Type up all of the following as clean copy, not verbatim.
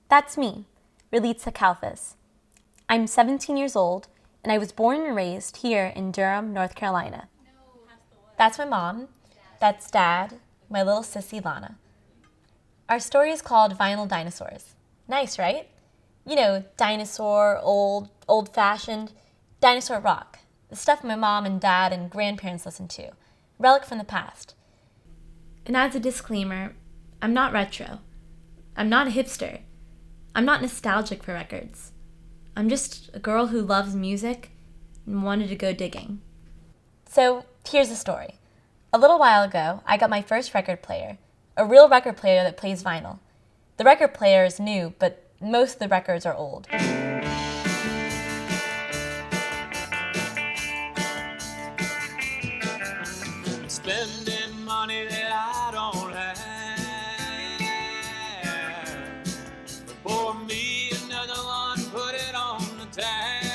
That's me, Relitza Kalfas. I'm 17 years old, and I was born and raised here in Durham, North Carolina. That's my mom. That's Dad, my little sissy Lana. Our story is called Vinyl Dinosaurs. Nice, right? You know, dinosaur, old-fashioned, dinosaur rock. The stuff my mom and dad and grandparents listened to. Relic from the past. And as a disclaimer, I'm not retro. I'm not a hipster. I'm not nostalgic for records. I'm just a girl who loves music and wanted to go digging. So, here's the story. A little while ago, I got my first record player, a real record player that plays vinyl. The record player is new, but most of the records are old. Spending money that I don't have. For me, another one put it on the tab.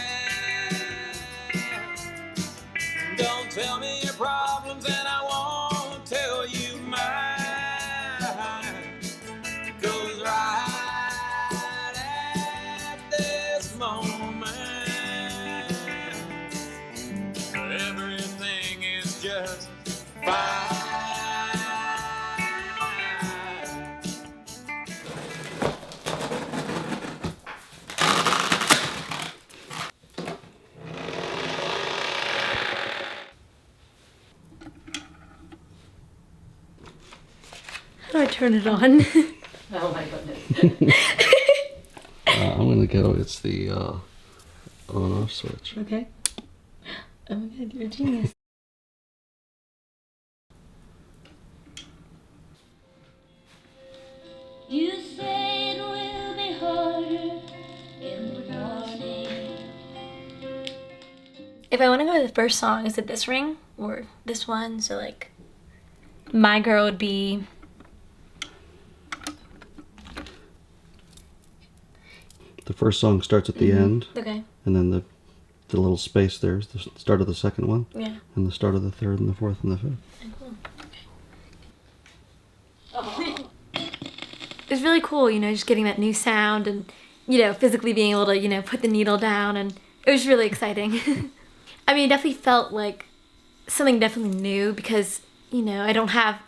Don't tell me your problems and I won't tell you mine. It goes right at this moment. Everything is just fine. How do I turn it on? Oh my goodness. I'm gonna go. It's the on-off switch. Okay. Oh my god, you're a genius. You say it will be harder in the morning. If I want to go to the first song, is it this ring or this one? So like, My Girl would be. The first song starts at the end, Okay. and then the little space there is the start of the second one, Yeah. and the start of the third and the fourth and the fifth. It's really cool, you know, just getting that new sound and, you know, physically being able to, you know, put the needle down, and it was really exciting. I mean, it definitely felt like something definitely new because, you know, I don't have,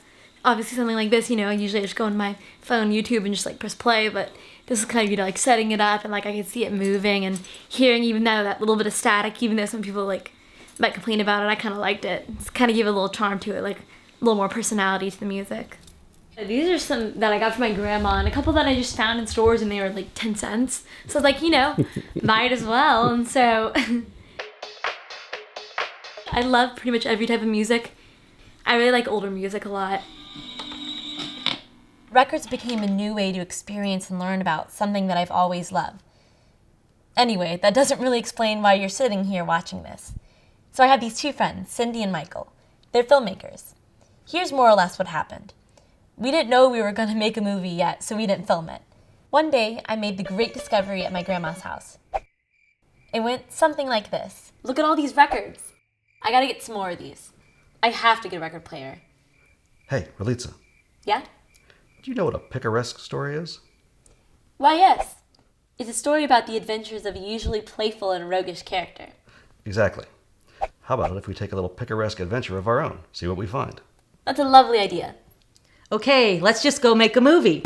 obviously something like this, you know, usually I just go on my phone, YouTube, and just like press play, but this is kind of, you know, like setting it up and like I could see it moving and hearing even though that little bit of static, even though some people like might complain about it, I kind of liked it. It's kind of give a little charm to it, like a little more personality to the music. These are some that I got from my grandma and a couple that I just found in stores and they were like 10 cents. So I was like, you know, might as well. And so I love pretty much every type of music. I really like older music a lot. Records became a new way to experience and learn about something that I've always loved. Anyway, that doesn't really explain why you're sitting here watching this. So I have these two friends, Cindy and Michael. They're filmmakers. Here's more or less what happened. We didn't know we were going to make a movie yet, so we didn't film it. One day, I made the great discovery at my grandma's house. It went something like this. Look at all these records. I gotta get some more of these. I have to get a record player. Hey, Relitza, Yeah? do you know what a picaresque story is? Why, yes. It's a story about the adventures of a usually playful and roguish character. Exactly. How about it if we take a little picaresque adventure of our own, see what we find? That's a lovely idea. Okay, let's just go make a movie.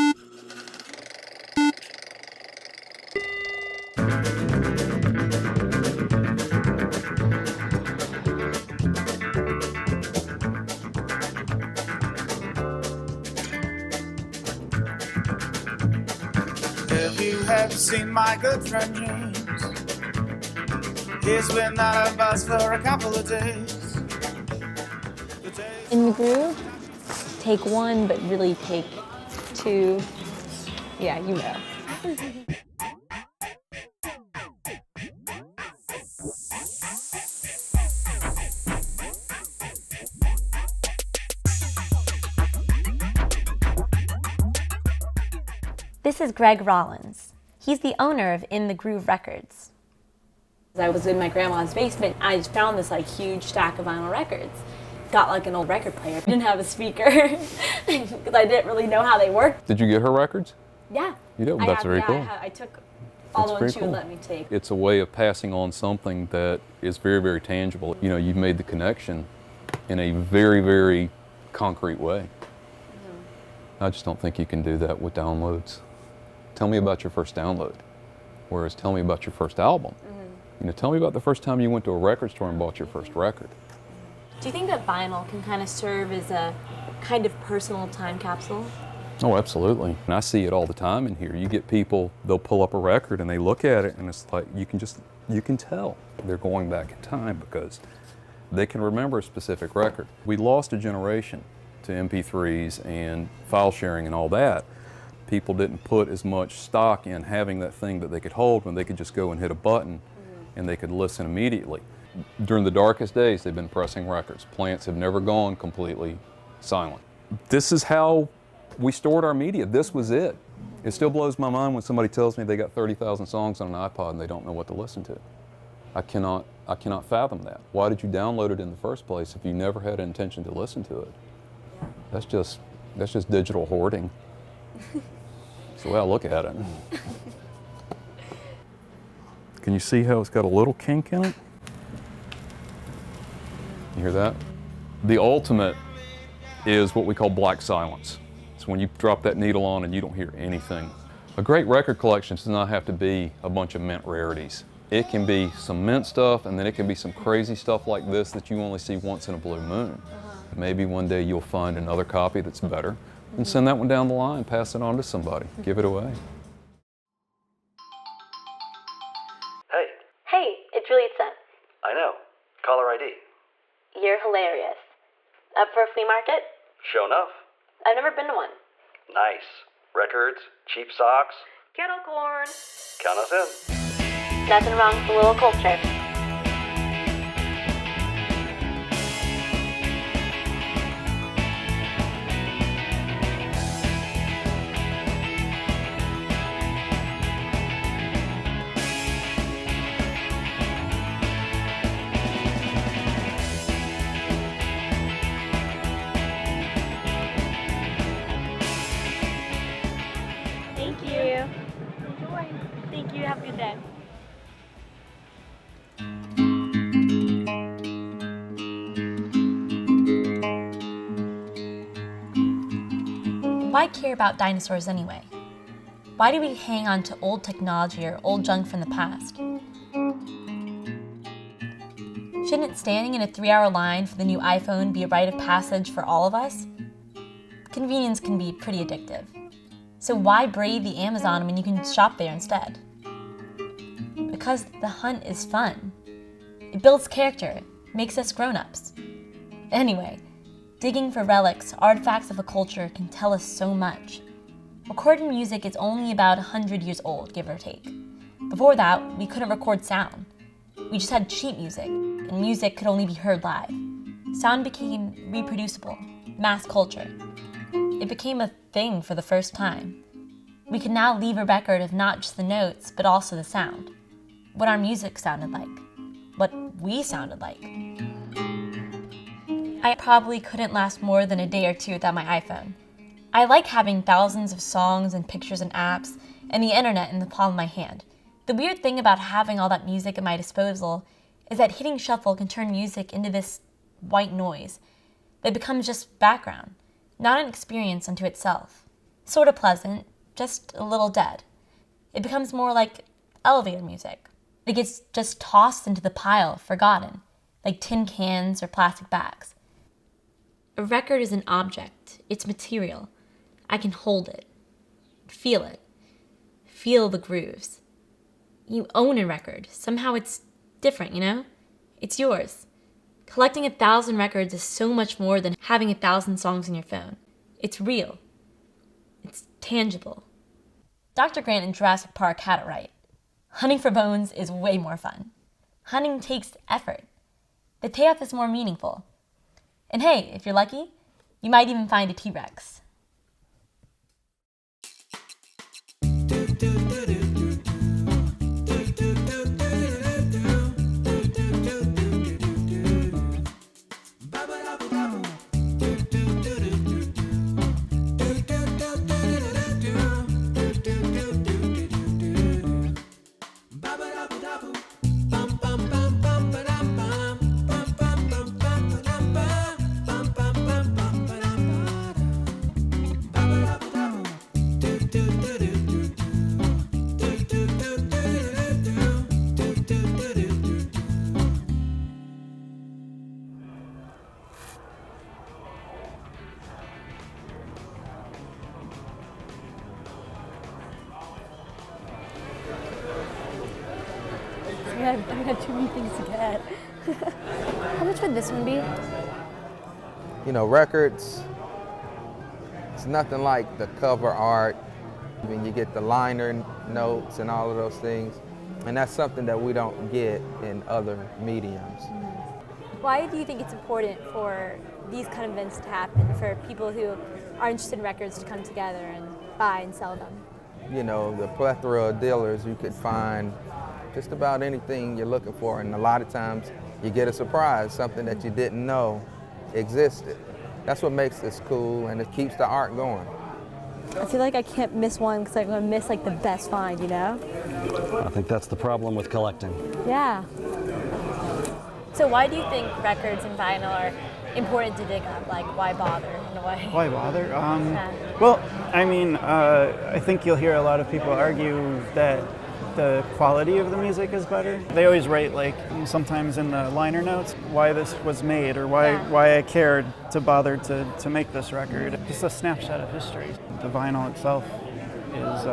If you have seen my good friend James, he's been out of us for a couple of days. In the groove, take one, but really take two. Yeah, you know. This is Greg Rollins. He's the owner of In the Groove Records. I was in my grandma's basement. I just found this like huge stack of vinyl records. Got like an old record player. Didn't have a speaker because I didn't really know how they worked. Did you get her records? Yeah. You do? I That's have, very yeah, cool. I took all the That's ones she very would cool. let me take. It's a way of passing on something that is very, very tangible. You know, you've made the connection in a very, very concrete way. I just don't think you can do that with downloads. Tell me about your first download, whereas tell me about your first album. You know, tell me about the first time you went to a record store and bought your first record. Do you think that vinyl can kind of serve as a kind of personal time capsule? Oh, absolutely. And I see it all the time in here. You get people, they'll pull up a record and they look at it and it's like, you can tell they're going back in time because they can remember a specific record. We lost a generation to MP3s and file sharing and all that. People didn't put as much stock in having that thing that they could hold when they could just go and hit a button and they could listen immediately. During the darkest days, they've been pressing records. Plants have never gone completely silent. This is how we stored our media. This was it. It still blows my mind when somebody tells me they got 30,000 songs on an iPod and they don't know what to listen to. I cannot fathom that. Why did you download it in the first place if you never had an intention to listen to it? That's just digital hoarding. That's the way I look at it. Can you see how it's got a little kink in it? You hear that? The ultimate is what we call black silence. It's when you drop that needle on and you don't hear anything. A great record collection does not have to be a bunch of mint rarities. It can be some mint stuff, and then it can be some crazy stuff like this that you only see once in a blue moon. Maybe one day you'll find another copy that's better, and send that one down the line, pass it on to somebody, give it away. Hey, Hey, it's Relitza. I know. Caller ID. You're hilarious. Up for a flea market? Show enough. I've never been to one. Nice. Records, cheap socks. Kettle corn. Count us in. Nothing wrong with a little culture. Thank you. Enjoy. Thank you. Have a good day. Why care about dinosaurs anyway? Why do we hang on to old technology or old junk from the past? Shouldn't standing in a 3-hour line for the new iPhone be a rite of passage for all of us? Convenience can be pretty addictive. So why brave the Amazon when you can shop there instead? Because the hunt is fun. It builds character, makes us grown-ups. Anyway, digging for relics, artifacts of a culture can tell us so much. Recorded music is only about 100 years old, give or take. Before that, we couldn't record sound. We just had sheet music, and music could only be heard live. Sound became reproducible, mass culture. It became a thing for the first time. We can now leave a record of not just the notes, but also the sound. What our music sounded like. What we sounded like. I probably couldn't last more than a day or two without my iPhone. I like having thousands of songs and pictures and apps and the internet in the palm of my hand. The weird thing about having all that music at my disposal is that hitting shuffle can turn music into this white noise that becomes just background, not an experience unto itself. Sort of pleasant, just a little dead. It becomes more like elevator music. It gets just tossed into the pile, forgotten, like tin cans or plastic bags. A record is an object. It's material. I can hold it, feel the grooves. You own a record. Somehow it's different, you know? It's yours. Collecting 1,000 records is so much more than having 1,000 songs in your phone. It's real. It's tangible. Dr. Grant in Jurassic Park had it right. Hunting for bones is way more fun. Hunting takes effort. The payoff is more meaningful. And hey, if you're lucky, you might even find a T-Rex. got too many things to get. How much would this one be? You know, records, it's nothing like the cover art. I mean, you get the liner notes and all of those things, and that's something that we don't get in other mediums. Why do you think it's important for these kind of events to happen, for people who are interested in records to come together and buy and sell them? You know, the plethora of dealers, you could find just about anything you're looking for, and a lot of times you get a surprise, something that you didn't know existed. That's what makes this cool, and it keeps the art going. I feel like I can't miss one because I'm going to miss like the best find, you know? I think that's the problem with collecting. Yeah. So why do you think records and vinyl are important to dig up? Like, why bother in a way? Why bother? Yeah. Well, I mean, I think you'll hear a lot of people argue that the quality of the music is better. They always write, like, sometimes in the liner notes, why this was made or why I cared to bother to make this record. Just a snapshot of history. The vinyl itself is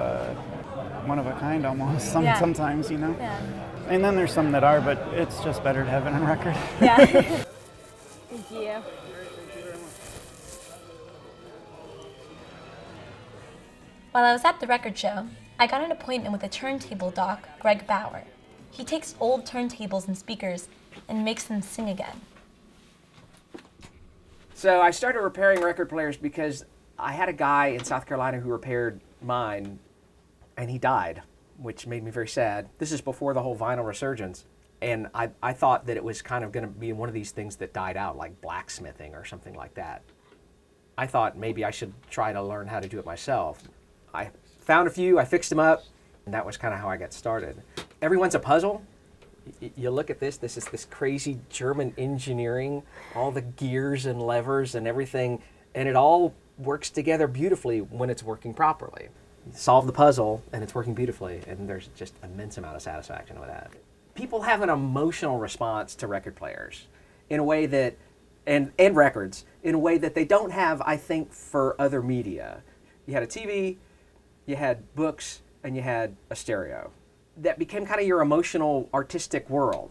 one of a kind almost, sometimes, you know? Yeah. And then there's some that are, but it's just better to have it on record. Yeah. Thank you. While I was at the record show, I got an appointment with a turntable doc, Greg Bauer. He takes old turntables and speakers and makes them sing again. So I started repairing record players because I had a guy in South Carolina who repaired mine, and he died, which made me very sad. This is before the whole vinyl resurgence, and I thought that it was kind of going to be one of these things that died out, like blacksmithing or something like that. I thought maybe I should try to learn how to do it myself. I found a few, I fixed them up, and that was kind of how I got started. Everyone's a puzzle. You look at this is this crazy German engineering, all the gears and levers and everything, and it all works together beautifully when it's working properly. You solve the puzzle and it's working beautifully, and there's just immense amount of satisfaction with that. People have an emotional response to record players in a way that, and records, in a way that they don't have, I think, for other media. You had a TV, you had books, and you had a stereo. That became kind of your emotional, artistic world.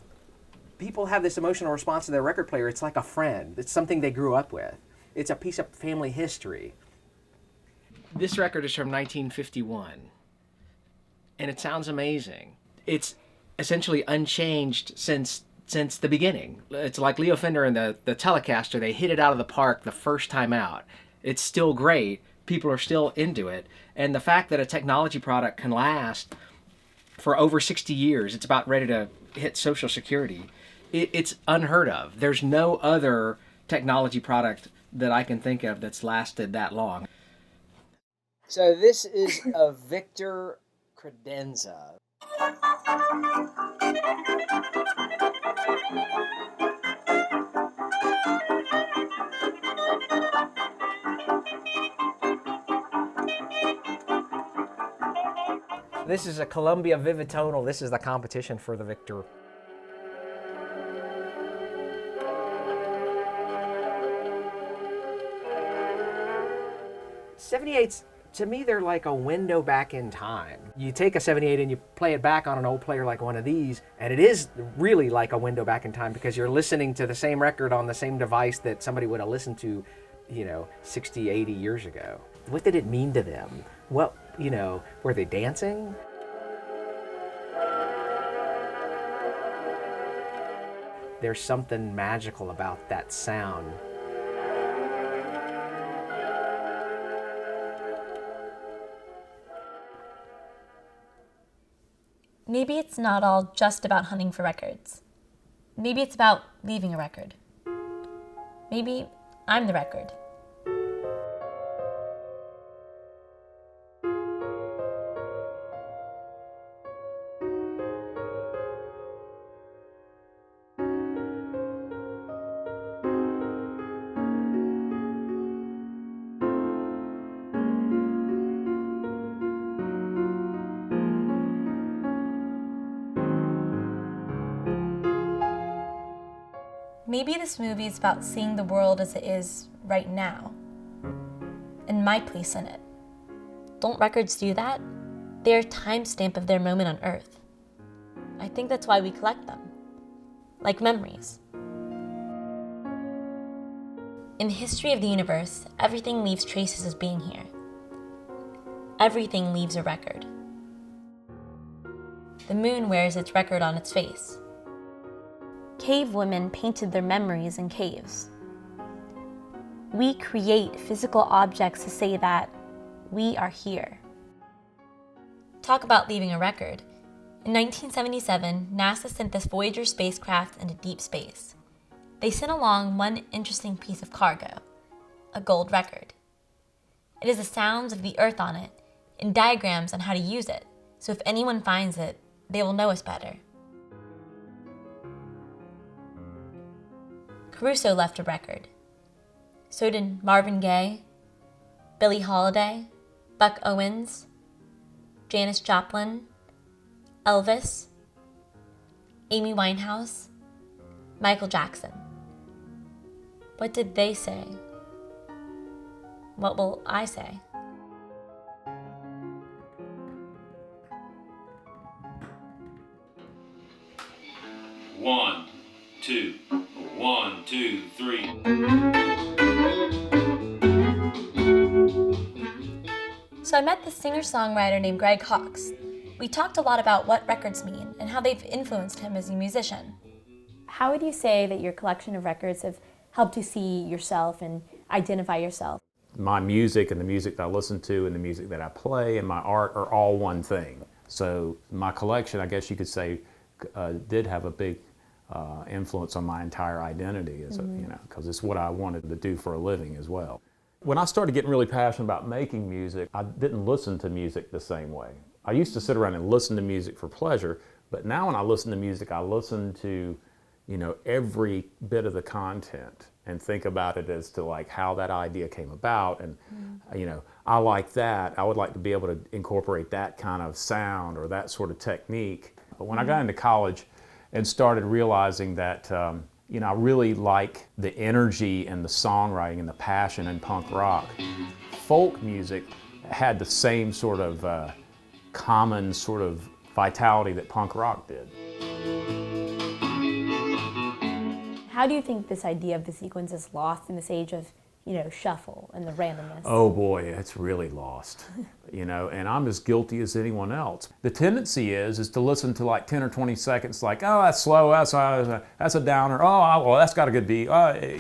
People have this emotional response to their record player. It's like a friend. It's something they grew up with. It's a piece of family history. This record is from 1951, and it sounds amazing. It's essentially unchanged since the beginning. It's like Leo Fender and the Telecaster. They hit it out of the park the first time out. It's still great. People are still into it. And the fact that a technology product can last for over 60 years, it's about ready to hit Social Security, it's unheard of. There's no other technology product that I can think of that's lasted that long. So this is a Victor credenza. This is a Columbia Vivitonal. This is the competition for the Victor. '78s, to me, they're like a window back in time. You take a '78 and you play it back on an old player like one of these, and it is really like a window back in time because you're listening to the same record on the same device that somebody would have listened to, 60, 80 years ago. What did it mean to them? What, were they dancing? There's something magical about that sound. Maybe it's not all just about hunting for records. Maybe it's about leaving a record. Maybe I'm the record. Maybe this movie is about seeing the world as it is right now, and my place in it. Don't records do that? They're a timestamp of their moment on Earth. I think that's why we collect them, like memories. In the history of the universe, everything leaves traces of being here. Everything leaves a record. The moon wears its record on its face. Cave women painted their memories in caves. We create physical objects to say that we are here. Talk about leaving a record. In 1977, NASA sent this Voyager spacecraft into deep space. They sent along one interesting piece of cargo, a gold record. It has the sounds of the Earth on it and diagrams on how to use it, so if anyone finds it, they will know us better. Caruso left a record. So did Marvin Gaye, Billie Holiday, Buck Owens, Janis Joplin, Elvis, Amy Winehouse, Michael Jackson. What did they say? What will I say? One, two, 1, 2, 3. So I met this singer-songwriter named Greg Hawkes. We talked a lot about what records mean and how they've influenced him as a musician. How would you say that your collection of records have helped you see yourself and identify yourself? My music and the music that I listen to and the music that I play and my art are all one thing. So my collection, I guess you could say, did have a big influence on my entire identity, as because it's what I wanted to do for a living as well. When I started getting really passionate about making music, I didn't listen to music the same way. I used to sit around and listen to music for pleasure, but now when I listen to music, I listen to, every bit of the content and think about it as to like how that idea came about. And, I like that. I would like to be able to incorporate that kind of sound or that sort of technique. But when I got into college and started realizing that, I really like the energy and the songwriting and the passion in punk rock. Folk music had the same sort of common sort of vitality that punk rock did. How do you think this idea of the sequence is lost in this age of, shuffle and the randomness? Oh boy, it's really lost, and I'm as guilty as anyone else. The tendency is to listen to like 10 or 20 seconds like, oh, that's slow, that's a downer, oh, well, that's got a good beat.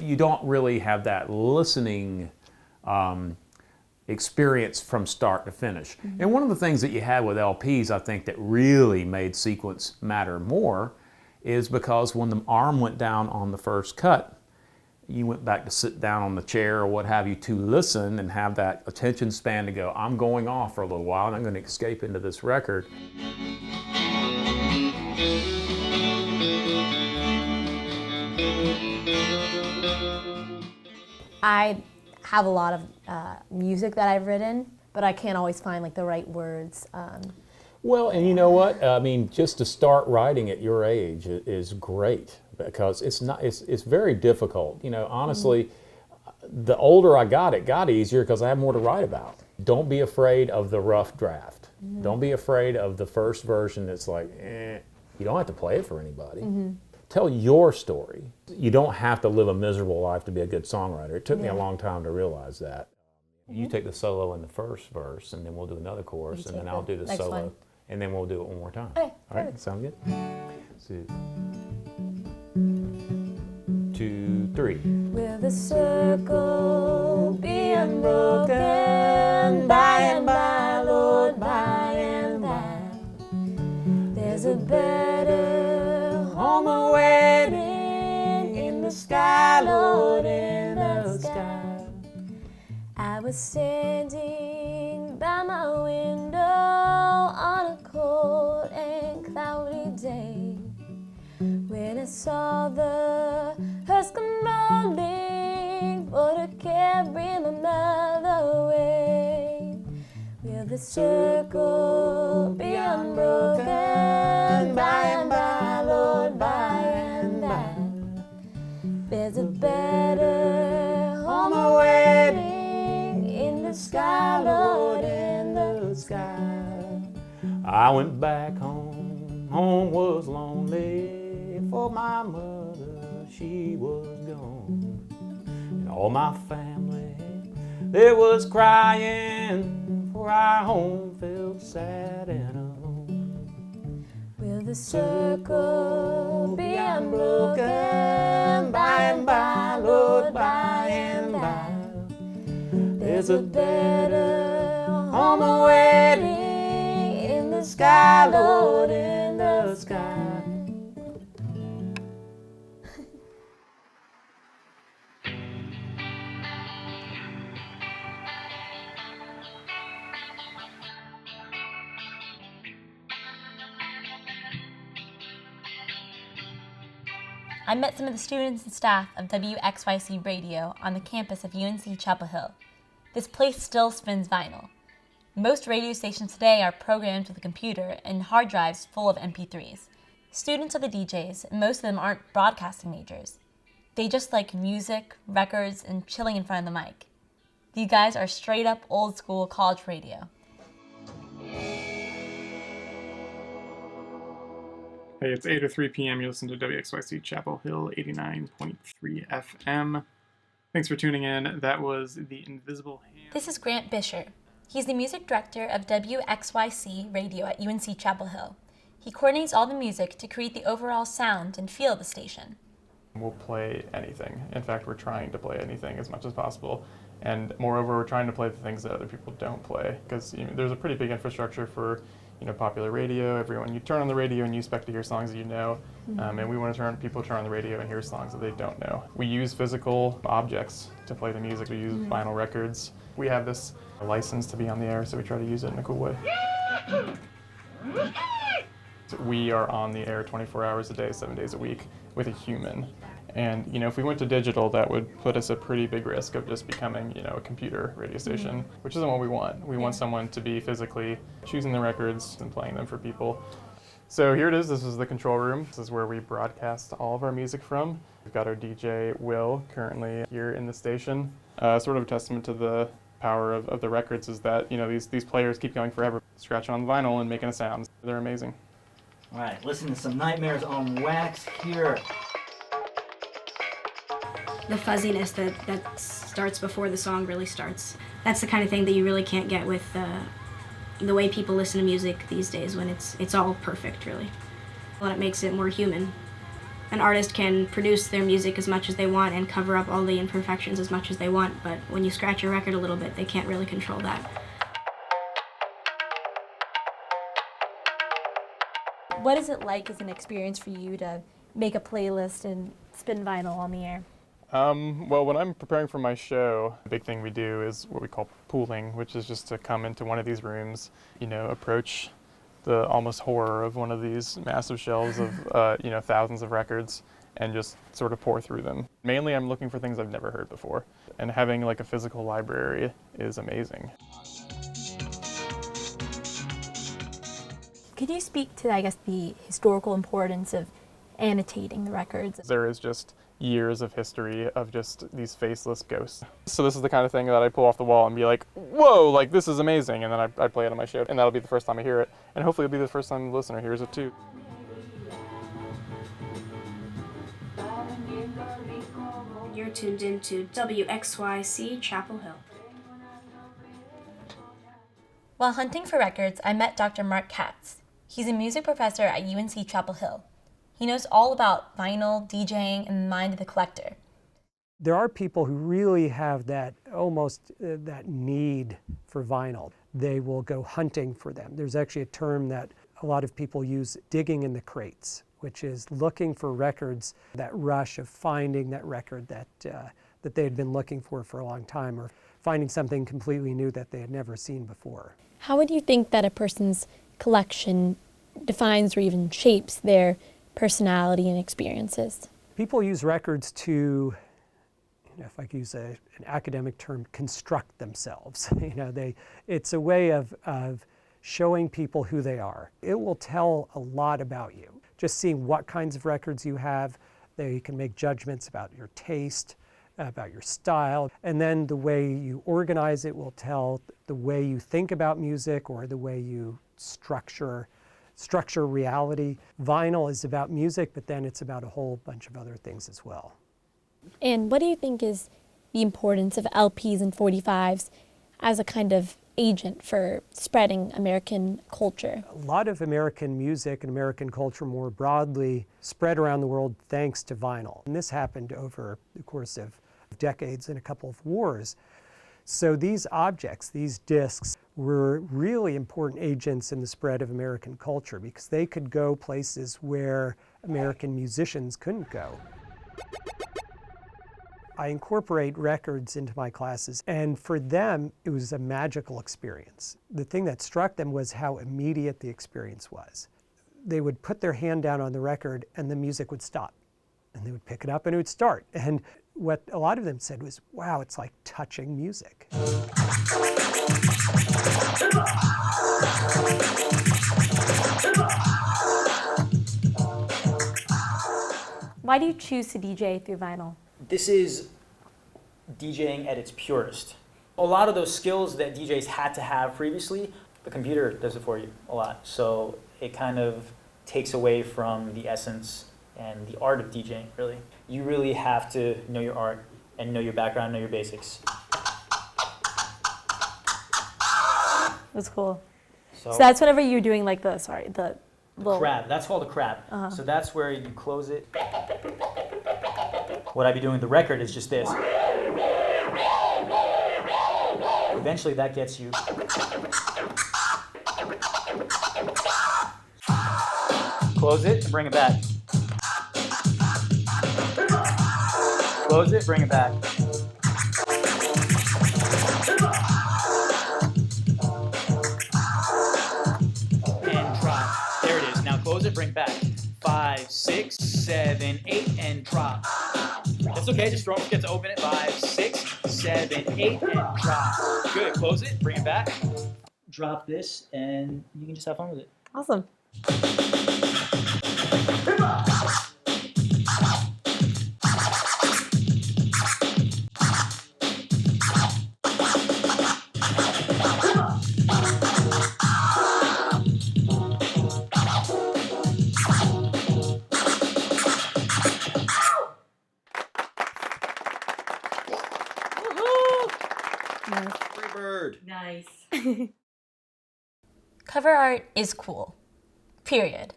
You don't really have that listening experience from start to finish. Mm-hmm. And one of the things that you had with LPs, I think, that really made sequence matter more is because when the arm went down on the first cut, you went back to sit down on the chair or what have you to listen and have that attention span to go, I'm going off for a little while and I'm going to escape into this record. I have a lot of music that I've written, but I can't always find like the right words. Well, and you know what? I mean, just to start writing at your age is great because it's very difficult. Honestly, the older I got, it got easier because I have more to write about. Don't be afraid of the rough draft. Mm-hmm. Don't be afraid of the first version that's like, you don't have to play it for anybody. Mm-hmm. Tell your story. You don't have to live a miserable life to be a good songwriter. It took me a long time to realize that. You take the solo in the first verse, and then we'll do another chorus, and then I'll do the solo. One. And then we'll do it one more time. Okay, all right, sound good? So, 2, 3. Will the circle be unbroken by and by, Lord, by and by? There's a better home awaiting in the sky, Lord, in the sky. I was standing by my window on a cold and cloudy day when I saw the hearse come rolling for to carry my mother away. Will the circle be unbroken by and by, Lord, by and by? There's a better home awaiting in the sky, Lord, in the sky. I went back home Home was lonely, for my mother, she was gone. And all my family, they was crying, for our home felt sad and alone. Will the circle be unbroken by and by, Lord, by and by? There's a better home awaiting in the sky, Lord, in the sky. I met some of the students and staff of WXYC Radio on the campus of UNC Chapel Hill. This place still spins vinyl. Most radio stations today are programmed with a computer and hard drives full of MP3s. Students are the DJs, and most of them aren't broadcasting majors. They just like music, records, and chilling in front of the mic. These guys are straight up old school college radio. Hey, it's 8:03 p.m. You listen to WXYC Chapel Hill 89.3 FM. Thanks for tuning in. That was The Invisible Hand. This is Grant Bisher. He's the music director of WXYC Radio at UNC Chapel Hill. He coordinates all the music to create the overall sound and feel of the station. We'll play anything. In fact, we're trying to play anything as much as possible. And moreover, we're trying to play the things that other people don't play. Because there's a pretty big infrastructure for popular radio. You turn on the radio and you expect to hear songs that you know. And we want to people turn on the radio and hear songs that they don't know. We use physical objects to play the music. We use vinyl records. We have this license to be on the air, so we try to use it in a cool way. We are on the air 24 hours a day, 7 days a week with a human. And if we went to digital, that would put us at pretty big risk of just becoming, a computer radio station, which isn't what we want. We want someone to be physically choosing the records and playing them for people. So here it is. This is the control room. This is where we broadcast all of our music from. We've got our DJ Will currently here in the station. Sort of a testament to the power of the records is that these players keep going forever, scratching on the vinyl and making a sound. They're amazing. All right, listen to some Nightmares on Wax here. The fuzziness that starts before the song really starts. That's the kind of thing that you really can't get with the way people listen to music these days, when it's all perfect, really. Well, it makes it more human. An artist can produce their music as much as they want and cover up all the imperfections as much as they want, but when you scratch your record a little bit, they can't really control that. What is it like as an experience for you to make a playlist and spin vinyl on the air? Well, when I'm preparing for my show, the big thing we do is what we call pooling, which is just to come into one of these rooms, approach the almost horror of one of these massive shelves of, thousands of records and just sort of pour through them. Mainly I'm looking for things I've never heard before, and having like a physical library is amazing. Could you speak to, the historical importance of annotating the records? There is just years of history of just these faceless ghosts. So this is the kind of thing that I pull off the wall and be like, whoa, like this is amazing, and then I play it on my show, and that'll be the first time I hear it, and hopefully it'll be the first time the listener hears it too. You're tuned into WXYC Chapel Hill. While hunting for records, I met Dr. Mark Katz. He's a music professor at UNC Chapel Hill. He knows all about vinyl, DJing, and the mind of the collector. There are people who really have that that need for vinyl. They will go hunting for them. There's actually a term that a lot of people use, digging in the crates, which is looking for records, that rush of finding that record that they had been looking for a long time, or finding something completely new that they had never seen before. How would you think that a person's collection defines or even shapes their personality and experiences? People use records to, if I could use an academic term, construct themselves. It's a way of showing people who they are. It will tell a lot about you. Just seeing what kinds of records you have, they can make judgments about your taste, about your style, and then the way you organize it will tell the way you think about music or the way you structure structure reality. Vinyl is about music, but then it's about a whole bunch of other things as well. And what do you think is the importance of LPs and 45s as a kind of agent for spreading American culture? A lot of American music and American culture more broadly spread around the world thanks to vinyl. And this happened over the course of decades and a couple of wars. So these objects, these discs, were really important agents in the spread of American culture because they could go places where American musicians couldn't go. I incorporate records into my classes, and for them, it was a magical experience. The thing that struck them was how immediate the experience was. They would put their hand down on the record and the music would stop. And they would pick it up and it would start. And what a lot of them said was, wow, it's like touching music. Why do you choose to DJ through vinyl? This is DJing at its purest. A lot of those skills that DJs had to have previously, the computer does it for you a lot. So it kind of takes away from the essence and the art of DJing, really. You really have to know your art and know your background, know your basics. That's cool. So that's whenever you're doing like the little crab. That's called a crab. So that's where you close it. What I'd be doing with the record is just this. Eventually that gets you. Close it and bring it back. Close it, bring it back. And drop. There it is. Now close it, bring it back. 5, 6, 7, 8, and drop. That's okay, just don't forget to open it. 5, 6, 7, 8, and drop. Good, close it, bring it back. Drop this, and you can just have fun with it. Awesome. Free bird. Nice. Cover art is cool, period.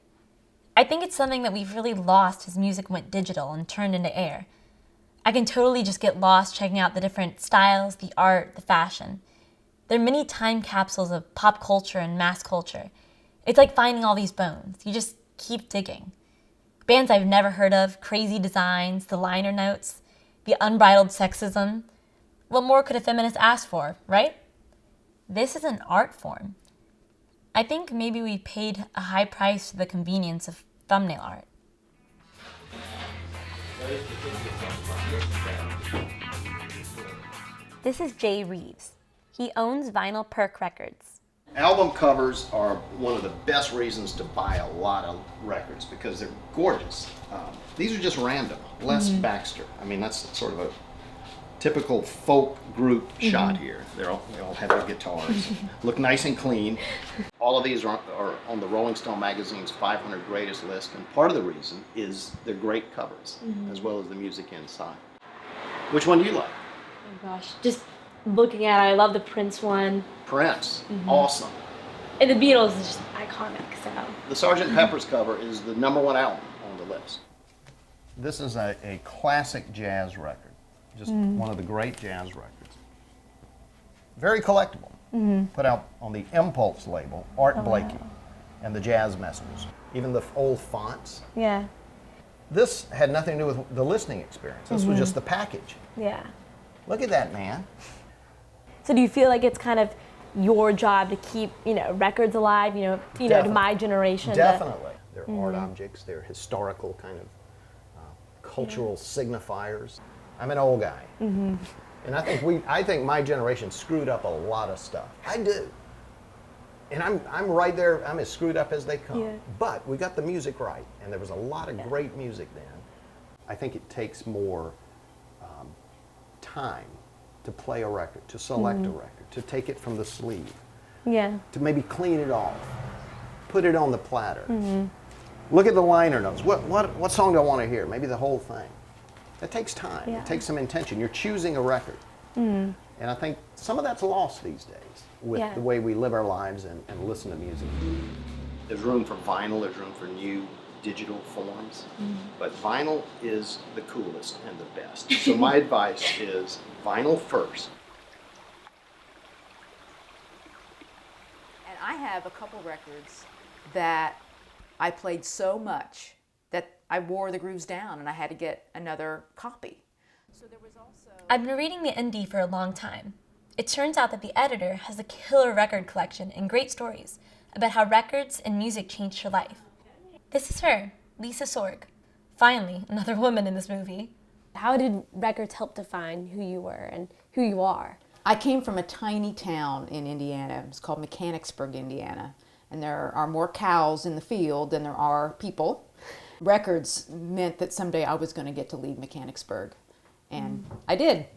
I think it's something that we've really lost as music went digital and turned into air. I can totally just get lost checking out the different styles, the art, the fashion. There are many time capsules of pop culture and mass culture. It's like finding all these bones. You just keep digging. Bands I've never heard of, crazy designs, the liner notes, the unbridled sexism. What more could a feminist ask for, right? This is an art form. I think maybe we paid a high price for the convenience of thumbnail art. This is Jay Reeves. He owns Vinyl Perk Records. Album covers are one of the best reasons to buy a lot of records because they're gorgeous. These are just random. Les Baxter. I mean, that's sort of a typical folk group shot here. They all have their guitars, look nice and clean. All of these are on the Rolling Stone magazine's 500 greatest list, and part of the reason is they're great covers, as well as the music inside. Which one do you like? Oh my gosh, just looking at it, I love the Prince one. Prince, awesome. And the Beatles is just iconic, so. The Sgt. Pepper's cover is the #1 album on the list. This is a classic jazz record. Just one of the great jazz records. Very collectible. Put out on the Impulse label, Art Blakey and the Jazz Messengers. Even the old fonts. Yeah. This had nothing to do with the listening experience. This was just the package. Yeah. Look at that, man. So do you feel like it's kind of your job to keep, records alive, to my generation? Definitely. They're art objects. They're historical kind of cultural signifiers. I'm an old guy, and I think my generation screwed up a lot of stuff. I do, and I'm right there. I'm as screwed up as they come. Yeah. But we got the music right, and there was a lot of great music then. I think it takes more time to play a record, to select a record, to take it from the sleeve, to maybe clean it off, put it on the platter. Look at the liner notes. What song do I want to hear? Maybe the whole thing. That takes time. Yeah. It takes some intention. You're choosing a record. And I think some of that's lost these days with the way we live our lives and listen to music. There's room for vinyl, there's room for new digital forms, but vinyl is the coolest and the best. So my advice is vinyl first. And I have a couple records that I played so much that I wore the grooves down and I had to get another copy. So there was also... I've been reading the indie for a long time. It turns out that the editor has a killer record collection and great stories about how records and music changed her life. This is her, Lisa Sorg. Finally, another woman in this movie. How did records help define who you were and who you are? I came from a tiny town in Indiana. It's called Mechanicsburg, Indiana. And there are more cows in the field than there are people. Records meant that someday I was going to get to leave Mechanicsburg. And I did.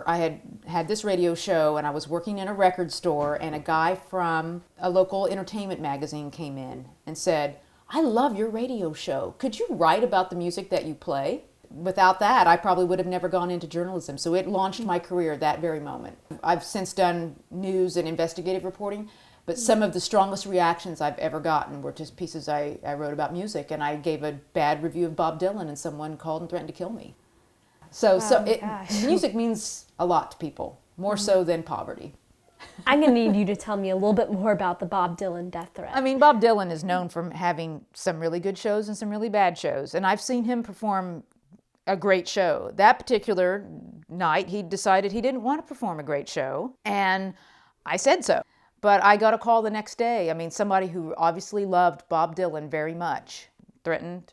I had this radio show and I was working in a record store, and a guy from a local entertainment magazine came in and said, "I love your radio show. Could you write about the music that you play?" Without that, I probably would have never gone into journalism. So it launched my career that very moment. I've since done news and investigative reporting, but some of the strongest reactions I've ever gotten were just pieces I wrote about music. And I gave a bad review of Bob Dylan and someone called and threatened to kill me. So music means a lot to people, more so than poverty. I'm going to need you to tell me a little bit more about the Bob Dylan death threat. I mean, Bob Dylan is known for having some really good shows and some really bad shows. And I've seen him perform a great show. That particular night, he decided he didn't want to perform a great show. And I said so. But I got a call the next day. I mean, somebody who obviously loved Bob Dylan very much threatened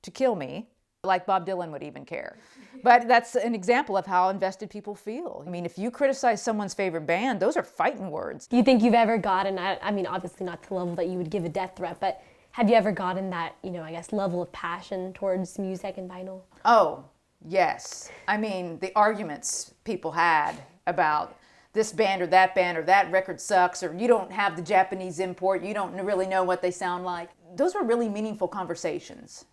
to kill me, like Bob Dylan would even care. But that's an example of how invested people feel. I mean, if you criticize someone's favorite band, those are fighting words. Do you think you've ever gotten, I mean, obviously not to the level that you would give a death threat, but have you ever gotten that, I guess, level of passion towards music and vinyl? Oh, yes. I mean, the arguments people had about this band or that record sucks, or you don't have the Japanese import, you don't really know what they sound like. Those were really meaningful conversations.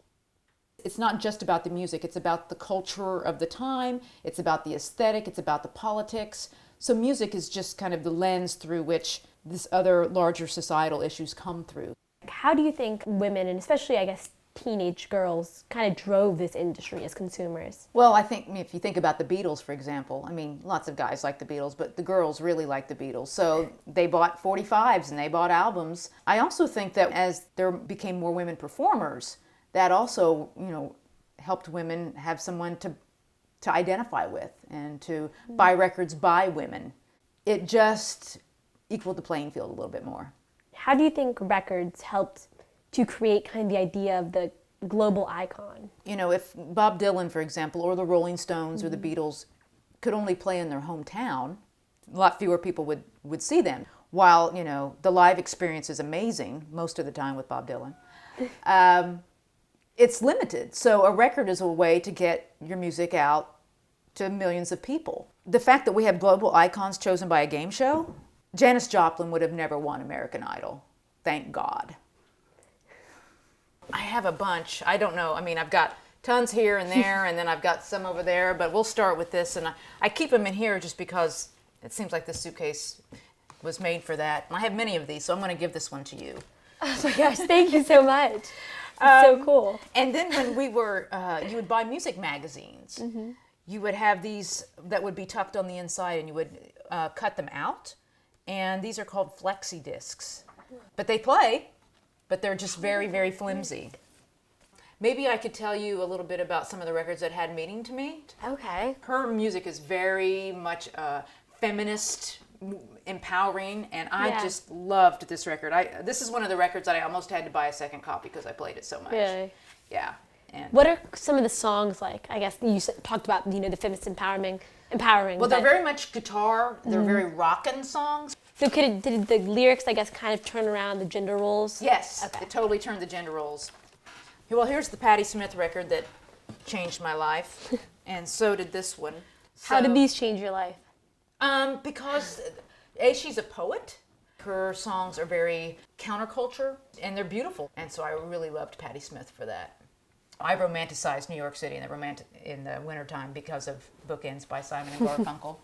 It's not just about the music, it's about the culture of the time, it's about the aesthetic, it's about the politics. So music is just kind of the lens through which this other larger societal issues come through. How do you think women, and especially, I guess, teenage girls, kind of drove this industry as consumers? Well, I think if you think about the Beatles, for example, I mean, lots of guys like the Beatles, but the girls really like the Beatles. So they bought 45s and they bought albums. I also think that as there became more women performers, that also, helped women have someone to identify with and to buy records by women. It just equaled the playing field a little bit more. How do you think records helped to create kind of the idea of the global icon? If Bob Dylan, for example, or the Rolling Stones or the Beatles could only play in their hometown, a lot fewer people would see them. While, the live experience is amazing most of the time with Bob Dylan. It's limited. So a record is a way to get your music out to millions of people. The fact that we have global icons chosen by a game show, Janis Joplin would have never won American Idol. Thank God. I have a bunch. I don't know. I mean, I've got tons here and there, and then I've got some over there, but we'll start with this. And I keep them in here just because it seems like this suitcase was made for that. And I have many of these, so I'm going to give this one to you. Oh my gosh, thank you so much. It's so cool. And then when we were, you would buy music magazines. Mm-hmm. You would have these that would be tucked on the inside, and you would cut them out. And these are called flexi discs. But they play, but they're just very, very flimsy. Maybe I could tell you a little bit about some of the records that had meaning to me. Okay. Her music is very much feminist, empowering, and I just loved this record. This is one of the records that I almost had to buy a second copy because I played it so much. Really? Yeah. And what are some of the songs like? I guess you talked about, the feminist empowering. Well, they're very much guitar. They're very rockin' songs. So did the lyrics, I guess, kind of turn around the gender roles? Yes, okay. It totally turned the gender roles. Well, here's the Patti Smith record that changed my life, and so did this one. How did these change your life? Because, A, she's a poet. Her songs are very counterculture, and they're beautiful. And so I really loved Patti Smith for that. I romanticized New York City in the wintertime because of Bookends by Simon and Garfunkel.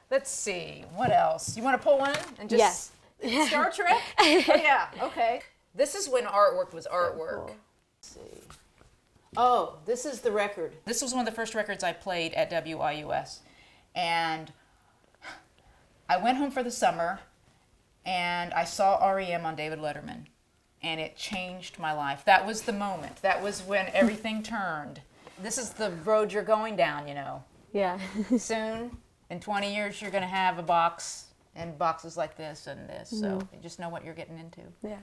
Let's see, what else? You want to pull one and just Star Trek? Oh yeah, okay. This is when artwork was artwork. Let's see. Oh, this is the record. This was one of the first records I played at WIUS, and I went home for the summer, and I saw REM on David Letterman, and it changed my life. That was the moment. That was when everything turned. This is the road you're going down, you know. Yeah. Soon, in 20 years, you're going to have a box and boxes like this and this, so you just know what you're getting into. Yeah.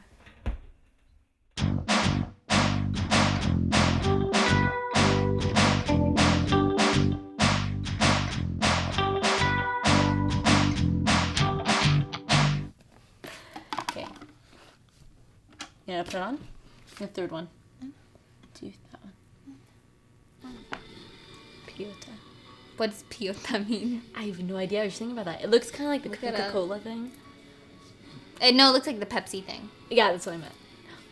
Okay. You gonna put it on? The third one. Do that one. Piota. What does piota mean? I have no idea. I was thinking about that. It looks kind of like the Coca-Cola thing. No, it looks like the Pepsi thing. Yeah, that's what I meant.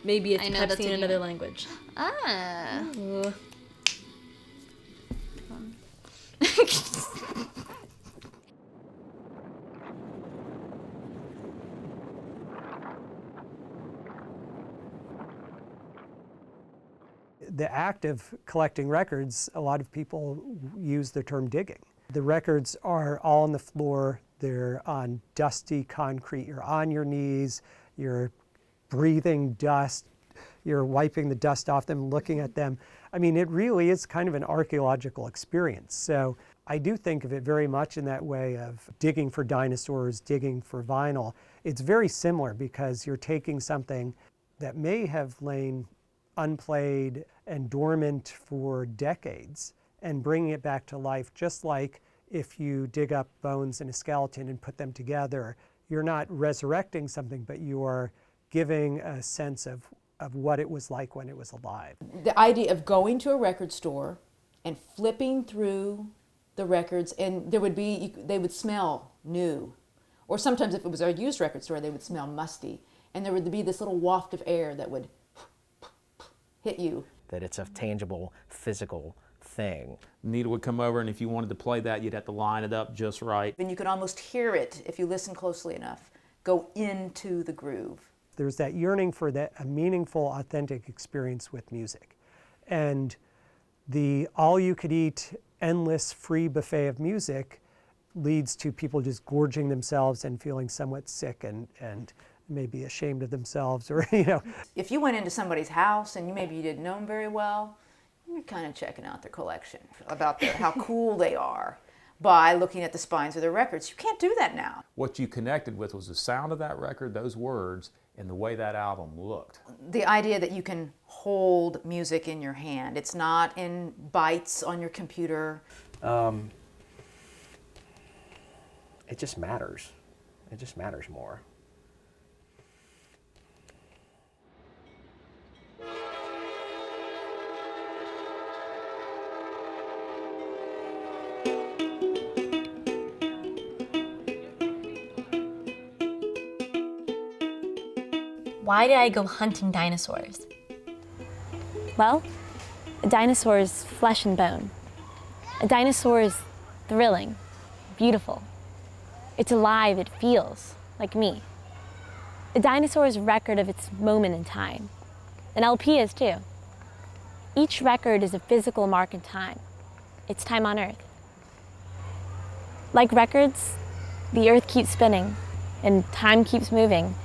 Maybe it's I know, Pepsi in another language. Ah. Ooh. The act of collecting records, a lot of people use the term digging. The records are all on the floor, they're on dusty concrete, you're on your knees, you're breathing dust, you're wiping the dust off them, looking at them. I mean, it really is kind of an archaeological experience. So I do think of it very much in that way of digging for dinosaurs, digging for vinyl. It's very similar because you're taking something that may have lain unplayed and dormant for decades and bringing it back to life, just like if you dig up bones in a skeleton and put them together. You're not resurrecting something, but you are giving a sense of what it was like when it was alive. The idea of going to a record store and flipping through the records, and there would be, they would smell new. Or sometimes if it was a used record store, they would smell musty. And there would be this little waft of air that would hit you. That it's a tangible, physical thing. Nita would come over, and if you wanted to play that, you'd have to line it up just right. And you could almost hear it, if you listen closely enough, go into the groove. There's that yearning for a meaningful, authentic experience with music. And the all-you-could-eat, endless free buffet of music leads to people just gorging themselves and feeling somewhat sick and maybe ashamed of themselves, or, you know. If you went into somebody's house and maybe you didn't know them very well, you're kind of checking out their collection, about how cool they are by looking at the spines of their records. You can't do that now. What you connected with was the sound of that record, those words, and the way that album looked. The idea that you can hold music in your hand. It's not in bytes on your computer. It just matters. It just matters more. Why did I go hunting dinosaurs? Well, a dinosaur is flesh and bone. A dinosaur is thrilling, beautiful. It's alive, it feels like me. A dinosaur is a record of its moment in time. An LP is too. Each record is a physical mark in time. It's time on Earth. Like records, the Earth keeps spinning and time keeps moving.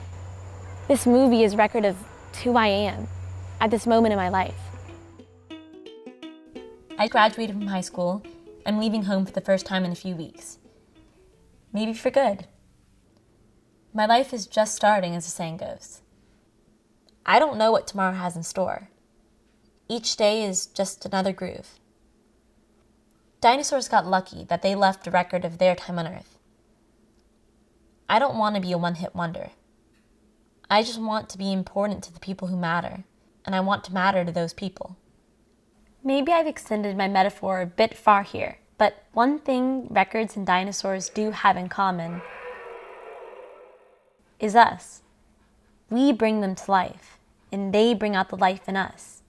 This movie is a record of who I am at this moment in my life. I graduated from high school. I'm leaving home for the first time in a few weeks. Maybe for good. My life is just starting, as the saying goes. I don't know what tomorrow has in store. Each day is just another groove. Dinosaurs got lucky that they left a record of their time on Earth. I don't want to be a one-hit wonder. I just want to be important to the people who matter, and I want to matter to those people. Maybe I've extended my metaphor a bit far here, but one thing records and dinosaurs do have in common is us. We bring them to life, and they bring out the life in us.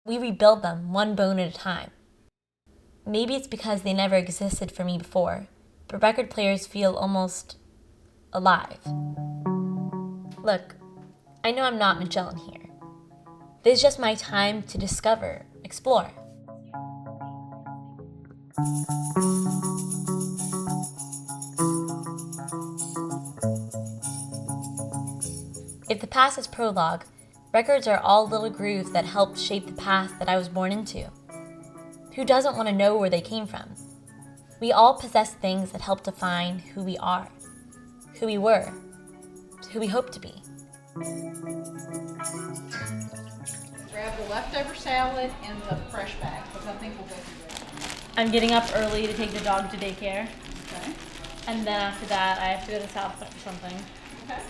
We rebuild them one bone at a time. Maybe it's because they never existed for me before, but record players feel almost alive. Look, I know I'm not Magellan here. This is just my time to discover, explore. If the past is prologue, records are all little grooves that helped shape the path that I was born into. Who doesn't want to know where they came from? We all possess things that help define who we are, who we were, who we hope to be. Grab the leftover salad and the fresh bag, because I think we'll go through that. I'm getting up early to take the dog to daycare. Okay. And then after that, I have to go to South for something. Okay.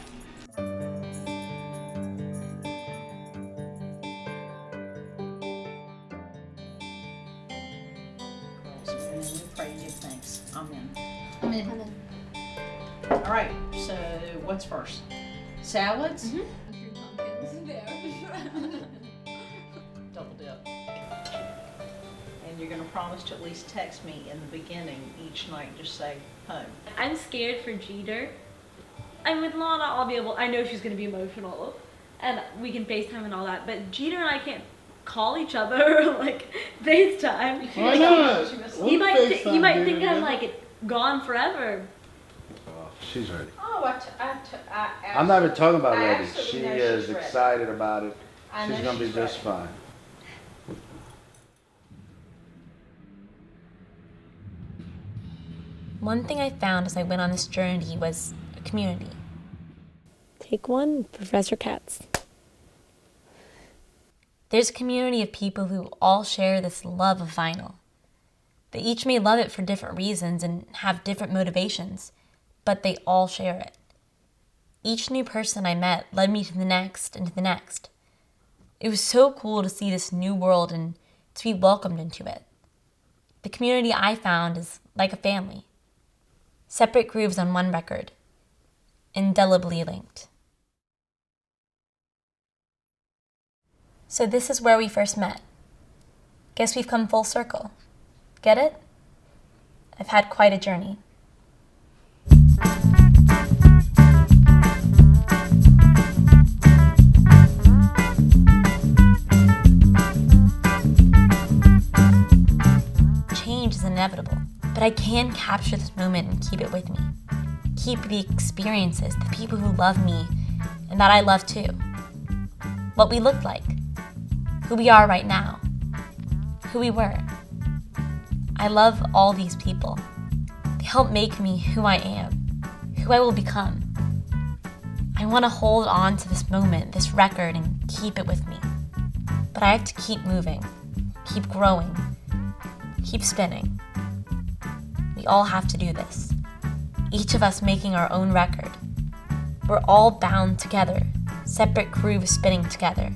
And then we pray and give thanks. Amen. Amen. All right, so what's first? Salads? Double dip. And you're going to promise to at least text me in the beginning each night, just say home. I'm scared for Jeter. And with Lana, I'll be able, I know she's going to be emotional. And we can FaceTime and all that. But Jeter and I can't call each other or like FaceTime. Why not? He might think I'm like gone forever. Oh, she's ready. Oh, I'm not even talking about I ready. absolutely She know is she's ready. excited about it. I She's know going to be she's just ready. fine. One thing I found as I went on this journey was a community. Take one, Professor Katz. There's a community of people who all share this love of vinyl. They each may love it for different reasons and have different motivations, but they all share it. Each new person I met led me to the next and to the next. It was so cool to see this new world and to be welcomed into it. The community I found is like a family. Separate grooves on one record, indelibly linked. So this is where we first met. Guess we've come full circle. Get it? I've had quite a journey. Change is inevitable, but I can capture this moment and keep it with me. Keep the experiences, the people who love me, and that I love too. What we looked like, who we are right now, who we were. I love all these people. They help make me who I am, who I will become. I want to hold on to this moment, this record, and keep it with me. But I have to keep moving, keep growing, keep spinning. We all have to do this. Each of us making our own record. We're all bound together, separate grooves spinning together.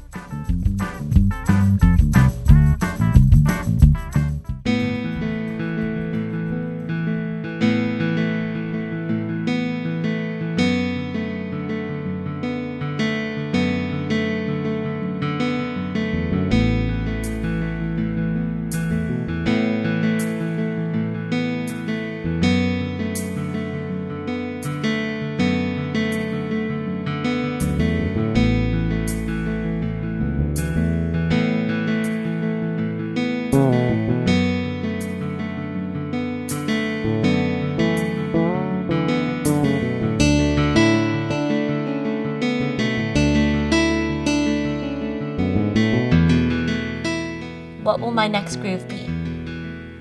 What will my next groove be?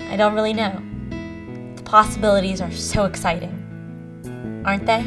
I don't really know. The possibilities are so exciting, aren't they?